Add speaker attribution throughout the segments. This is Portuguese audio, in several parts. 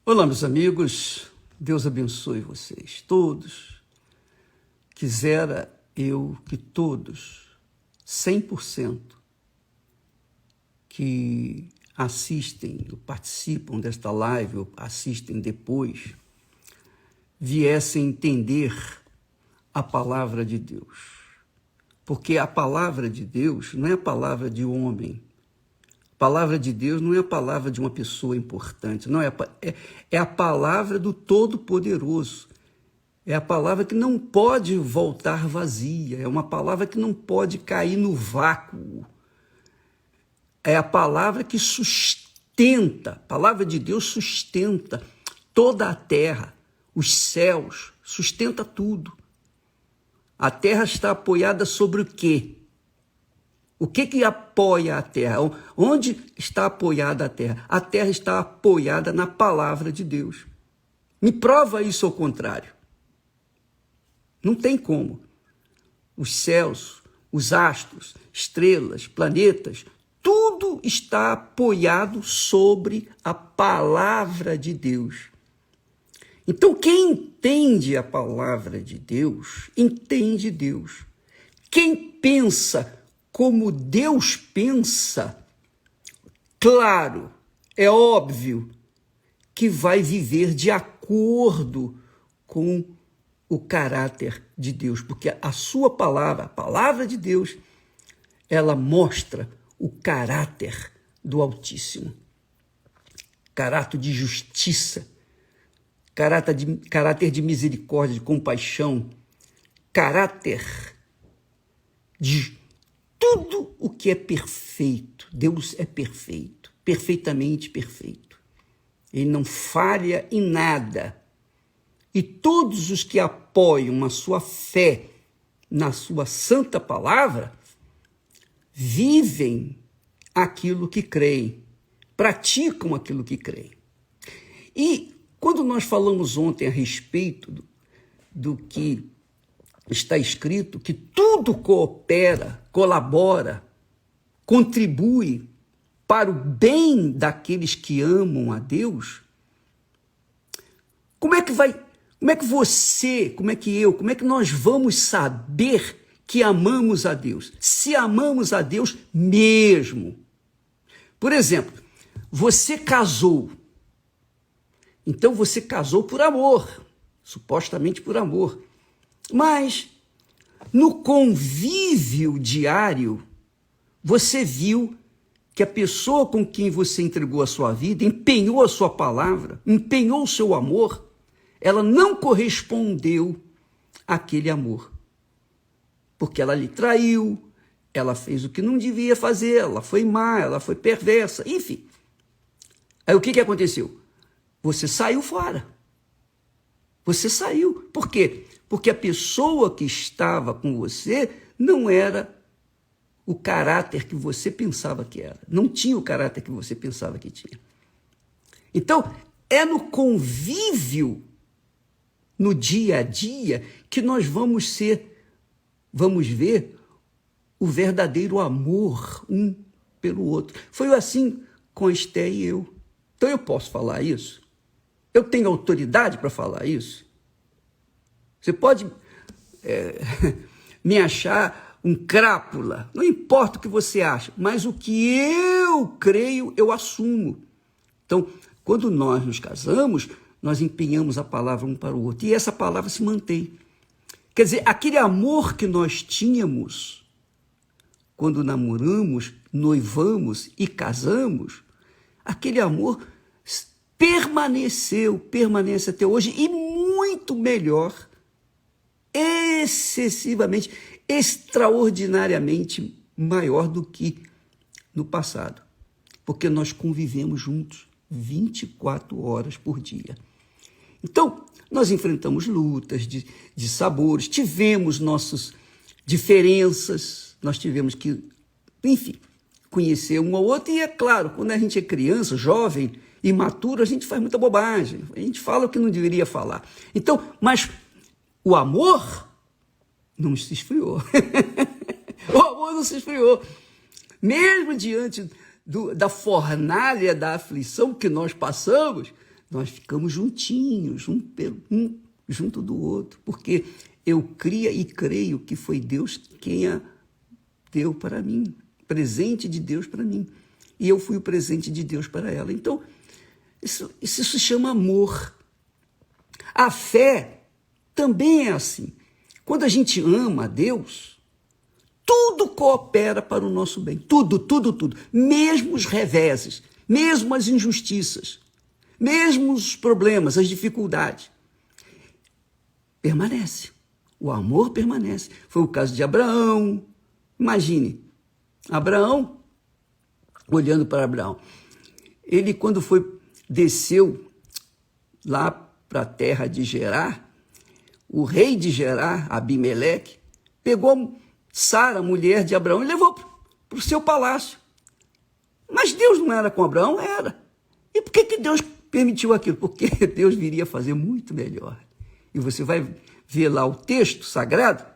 Speaker 1: Olá, meus amigos, Deus abençoe vocês todos. Quisera eu que todos, 100%, que assistem, ou participam desta live, ou assistem depois, viessem entender a palavra de Deus. Porque a palavra de Deus não é a palavra de um homem. A palavra de Deus não é a palavra de uma pessoa importante, não é a palavra do Todo-Poderoso. É a palavra que não pode voltar vazia, é uma palavra que não pode cair no vácuo. É a palavra que sustenta, a palavra de Deus sustenta toda a terra, os céus, sustenta tudo. A terra está apoiada sobre o quê? O que apoia a terra? Onde está apoiada a terra? A terra está apoiada na palavra de Deus. Me prova isso ao contrário. Não tem como. Os céus, os astros, estrelas, planetas, tudo está apoiado sobre a palavra de Deus. Então, quem entende a palavra de Deus, entende Deus. Quem pensa como Deus pensa, claro, é óbvio que vai viver de acordo com o caráter de Deus, porque a sua palavra, a palavra de Deus, ela mostra o caráter do Altíssimo. Caráter de justiça, caráter de misericórdia, de compaixão, caráter de tudo o que é perfeito. Deus é perfeito, perfeitamente perfeito. Ele não falha em nada. E todos os que apoiam a sua fé na sua santa palavra, vivem aquilo que creem, praticam aquilo que creem. E quando nós falamos ontem a respeito do que está escrito, que tudo coopera, colabora, contribui para o bem daqueles que amam a Deus, como é que nós vamos saber que amamos a Deus? Se amamos a Deus mesmo. Por exemplo, você casou. Então você casou por amor, supostamente por amor. Mas no convívio diário, você viu que a pessoa com quem você entregou a sua vida, empenhou a sua palavra, empenhou o seu amor, ela não correspondeu àquele amor. Porque ela lhe traiu, ela fez o que não devia fazer, ela foi má, ela foi perversa, enfim. Aí o que aconteceu? Você saiu fora. Você saiu. Por quê? Porque a pessoa que estava com você não era o caráter que você pensava que era. Não tinha o caráter que você pensava que tinha. Então, é no convívio, no dia a dia, que nós vamos ver o verdadeiro amor um pelo outro. Foi assim com Esté e eu. Então eu posso falar isso? Eu tenho autoridade para falar isso? Você pode me achar um crápula, não importa o que você acha, mas o que eu creio, eu assumo. Então, quando nós nos casamos, nós empenhamos a palavra um para o outro, e essa palavra se mantém. Quer dizer, aquele amor que nós tínhamos quando namoramos, noivamos e casamos, aquele amor permanece até hoje, e muito melhor, excessivamente, extraordinariamente maior do que no passado, porque nós convivemos juntos 24 horas por dia. Então, nós enfrentamos lutas de sabores, tivemos nossas diferenças, nós tivemos que, enfim, conhecer um ao outro, e é claro, quando a gente é criança, jovem, imaturo, a gente faz muita bobagem, a gente fala o que não deveria falar. Então, mas o amor não se esfriou. O amor não se esfriou. Mesmo diante da fornalha da aflição que nós passamos, nós ficamos juntinhos, um junto do outro, porque eu cria e creio que foi Deus quem a deu para mim, presente de Deus para mim, e eu fui o presente de Deus para ela. Então, isso se chama amor. A fé também é assim. Quando a gente ama a Deus, tudo coopera para o nosso bem. Tudo, tudo, tudo. Mesmo os reveses, mesmo as injustiças, mesmo os problemas, as dificuldades. Permanece. O amor permanece. Foi o caso de Abraão. Imagine, Abraão, olhando para Abraão, ele quando desceu lá para a terra de Gerar, o rei de Gerar, Abimeleque, pegou Sara, mulher de Abraão, e levou para o seu palácio. Mas Deus não era com Abraão? Era. E por que Deus permitiu aquilo? Porque Deus viria fazer muito melhor. E você vai ver lá o texto sagrado,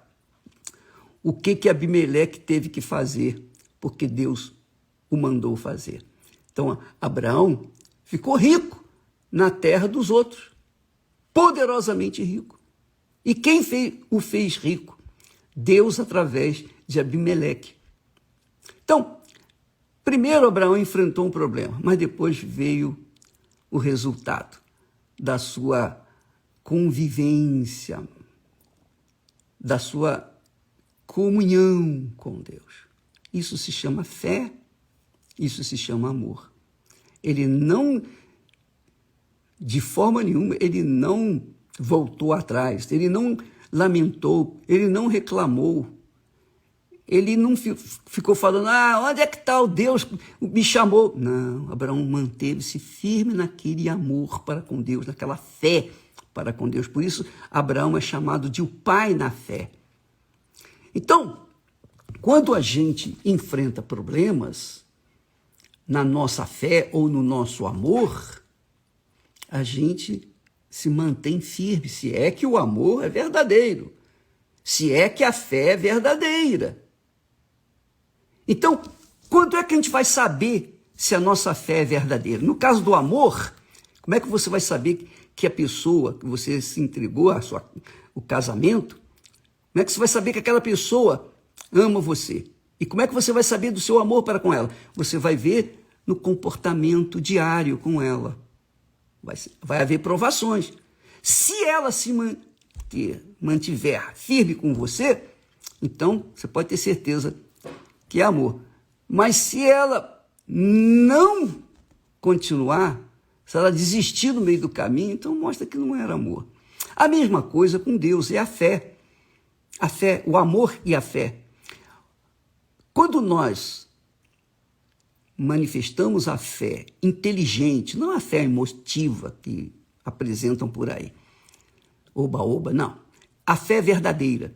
Speaker 1: o que Abimeleque teve que fazer, porque Deus o mandou fazer. Então, Abraão ficou rico na terra dos outros, poderosamente rico. E quem o fez rico? Deus, através de Abimeleque. Então, primeiro Abraão enfrentou um problema, mas depois veio o resultado da sua convivência, da sua comunhão com Deus. Isso se chama fé, isso se chama amor. Ele não, de forma nenhuma, ele não voltou atrás, ele não lamentou, ele não reclamou, ele não ficou falando, onde é que está o Deus me chamou? Não, Abraão manteve-se firme naquele amor para com Deus, naquela fé para com Deus. Por isso, Abraão é chamado de o pai na fé. Então, quando a gente enfrenta problemas na nossa fé ou no nosso amor, a gente se mantém firme, se é que o amor é verdadeiro, se é que a fé é verdadeira. Então, quando é que a gente vai saber se a nossa fé é verdadeira? No caso do amor, como é que você vai saber que a pessoa que você se entregou, o casamento, como é que você vai saber que aquela pessoa ama você? E como é que você vai saber do seu amor para com ela? Você vai ver no comportamento diário com ela. Vai haver provações. Se ela se mantiver firme com você, então você pode ter certeza que é amor. Mas se ela não continuar, se ela desistir no meio do caminho, então mostra que não era amor. A mesma coisa com Deus, é a fé. A fé, o amor e a fé. Quando nós manifestamos a fé inteligente, não a fé emotiva que apresentam por aí, oba-oba, não. A fé verdadeira.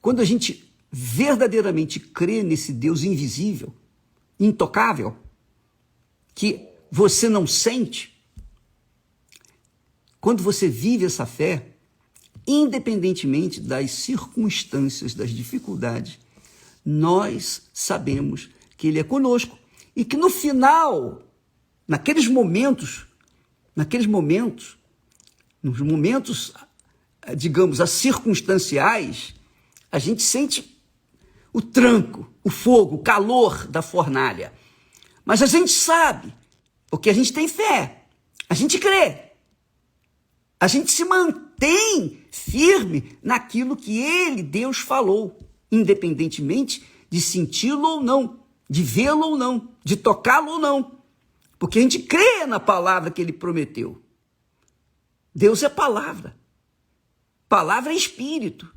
Speaker 1: Quando a gente verdadeiramente crê nesse Deus invisível, intocável, que você não sente, quando você vive essa fé, independentemente das circunstâncias, das dificuldades, nós sabemos que Ele é conosco e que no final, nos momentos, digamos, circunstanciais, a gente sente o tranco, o fogo, o calor da fornalha. Mas a gente sabe, porque a gente tem fé, a gente crê, a gente se mantém firme naquilo que Ele, Deus, falou, independentemente de senti-lo ou não, de vê-lo ou não, de tocá-lo ou não, porque a gente crê na palavra que Ele prometeu. Deus é palavra, palavra é espírito,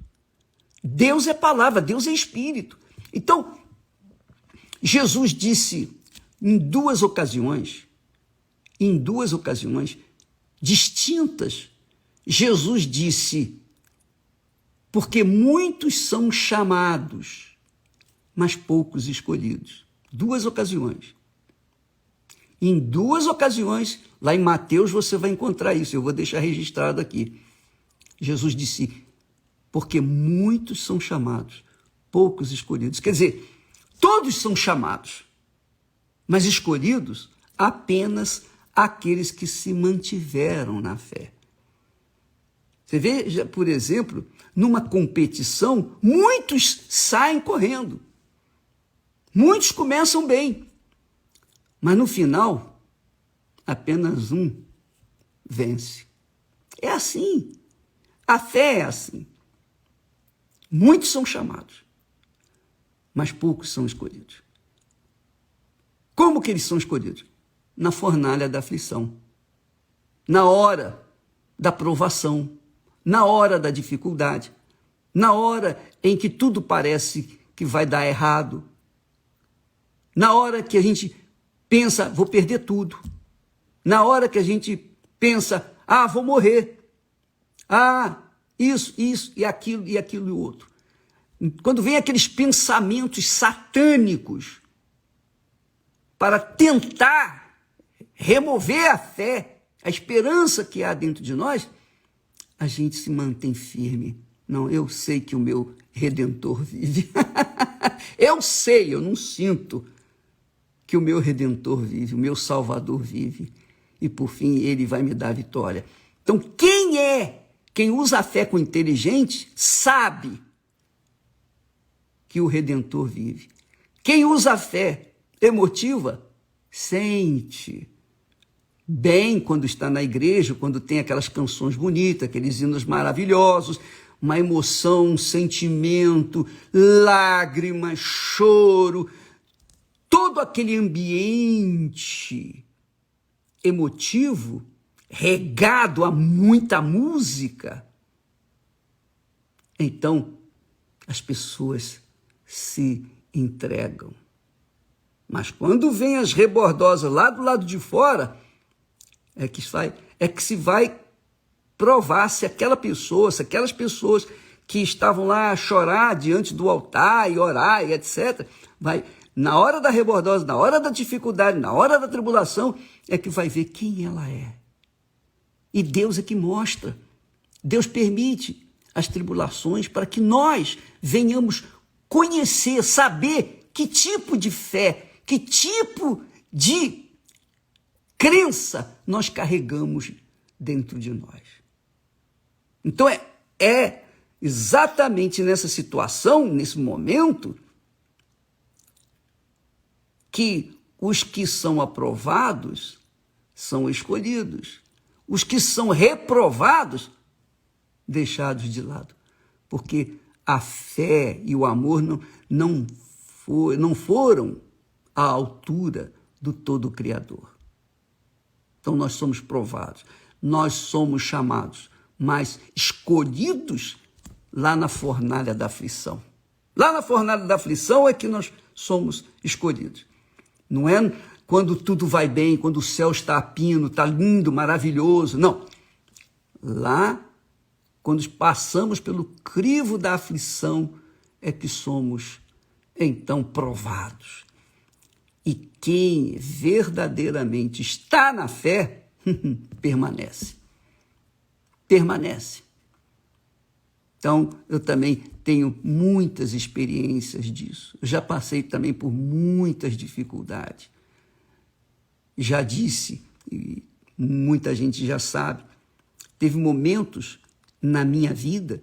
Speaker 1: Deus é palavra, Deus é espírito. Então, Jesus disse em duas ocasiões distintas, Jesus disse, porque muitos são chamados, mas poucos escolhidos. Duas ocasiões. Em duas ocasiões, lá em Mateus você vai encontrar isso, eu vou deixar registrado aqui. Jesus disse, porque muitos são chamados, poucos escolhidos. Quer dizer, todos são chamados, mas escolhidos apenas aqueles que se mantiveram na fé. Você vê, por exemplo, numa competição, muitos saem correndo. Muitos começam bem, mas no final, apenas um vence. É assim. A fé é assim. Muitos são chamados, mas poucos são escolhidos. Como que eles são escolhidos? Na fornalha da aflição, na hora da provação, na hora da dificuldade, na hora em que tudo parece que vai dar errado, na hora que a gente pensa, vou perder tudo, na hora que a gente pensa, vou morrer, isso e aquilo e outro. Quando vem aqueles pensamentos satânicos para tentar remover a fé, a esperança que há dentro de nós, a gente se mantém firme. Não, eu sei que o meu Redentor vive. Eu sei, eu não sinto que o meu Redentor vive, o meu Salvador vive. E por fim, ele vai me dar a vitória. Então, quem usa a fé com inteligente, sabe que o Redentor vive. Quem usa a fé emotiva, sente bem quando está na igreja, quando tem aquelas canções bonitas, aqueles hinos maravilhosos, uma emoção, um sentimento, lágrimas, choro, todo aquele ambiente emotivo, regado a muita música. Então, as pessoas se entregam. Mas quando vem as rebordosas lá do lado de fora, é que se vai provar se aquelas pessoas que estavam lá a chorar diante do altar e orar e etc., na hora da rebordosa, na hora da dificuldade, na hora da tribulação, é que vai ver quem ela é. E Deus é que mostra. Deus permite as tribulações para que nós venhamos conhecer, saber que tipo de fé, que tipo de crença nós carregamos dentro de nós. Então é exatamente nessa situação, nesse momento, que os que são aprovados são escolhidos. Os que são reprovados, deixados de lado. Porque a fé e o amor não foram à altura do Todo-Criador. Então nós somos provados, nós somos chamados, mas escolhidos lá na fornalha da aflição. Lá na fornalha da aflição é que nós somos escolhidos. Não é quando tudo vai bem, quando o céu está a pino, está lindo, maravilhoso. Não. Lá, quando passamos pelo crivo da aflição, é que somos, então, provados. E quem verdadeiramente está na fé, permanece. Permanece. Então, eu também tenho muitas experiências disso. Eu já passei também por muitas dificuldades. Já disse, e muita gente já sabe, teve momentos na minha vida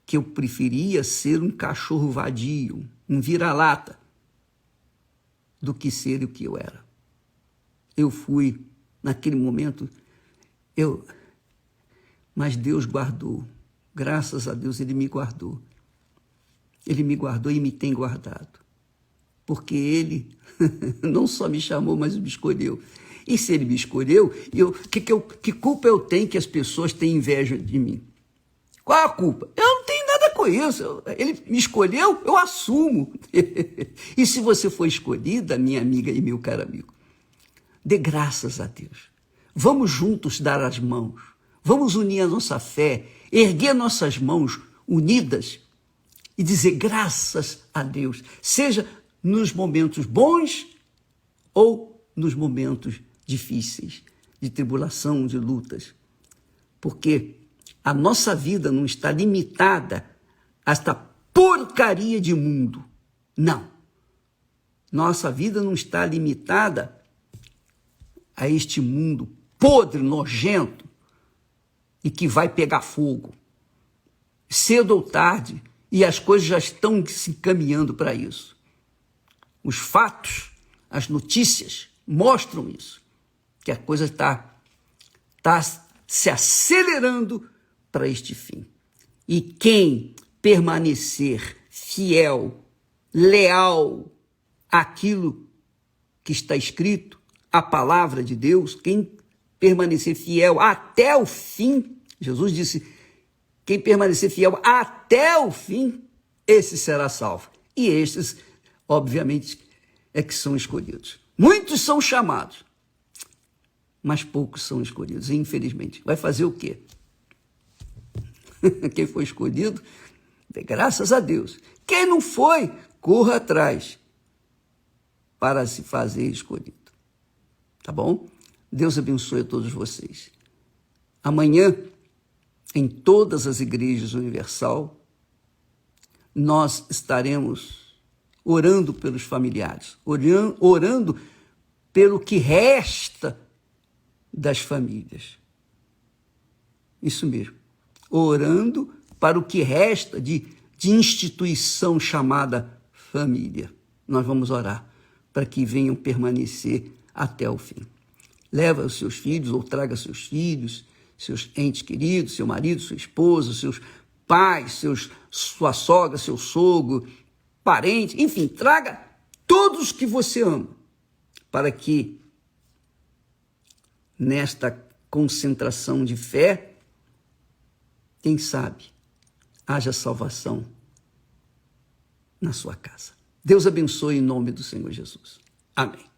Speaker 1: que eu preferia ser um cachorro vadio, um vira-lata, do que ser o que eu era. Eu fui, naquele momento, mas Deus guardou. Graças a Deus, Ele me guardou. Ele me guardou e me tem guardado. Porque Ele não só me chamou, mas me escolheu. E se Ele me escolheu, que culpa eu tenho que as pessoas têm inveja de mim? Qual a culpa? Eu não tenho nada com isso. Ele me escolheu, eu assumo. E se você for escolhida, minha amiga e meu caro amigo, dê graças a Deus. Vamos juntos dar as mãos. Vamos unir a nossa fé, erguer nossas mãos unidas e dizer graças a Deus, seja nos momentos bons ou nos momentos difíceis, de tribulação, de lutas. Porque a nossa vida não está limitada a esta porcaria de mundo. Não. Nossa vida não está limitada a este mundo podre, nojento e que vai pegar fogo, cedo ou tarde, e as coisas já estão se encaminhando para isso. Os fatos, as notícias mostram isso, que a coisa está se acelerando para este fim. E quem permanecer fiel, leal àquilo que está escrito, a palavra de Deus, quem permanecer fiel até o fim, Jesus disse, quem permanecer fiel até o fim, esse será salvo. E estes, obviamente, é que são escolhidos. Muitos são chamados, mas poucos são escolhidos, infelizmente. Vai fazer o quê? Quem foi escolhido, dê graças a Deus. Quem não foi, corra atrás para se fazer escolhido. Tá bom? Deus abençoe a todos vocês. Amanhã, em todas as igrejas universal, nós estaremos orando pelos familiares, orando pelo que resta das famílias. Isso mesmo. Orando para o que resta de instituição chamada família. Nós vamos orar para que venham permanecer até o fim. Leva os seus filhos ou traga seus filhos, seus entes queridos, seu marido, sua esposa, seus pais, sua sogra, seu sogro, parente, enfim, traga todos que você ama, para que nesta concentração de fé, quem sabe, haja salvação na sua casa. Deus abençoe em nome do Senhor Jesus. Amém.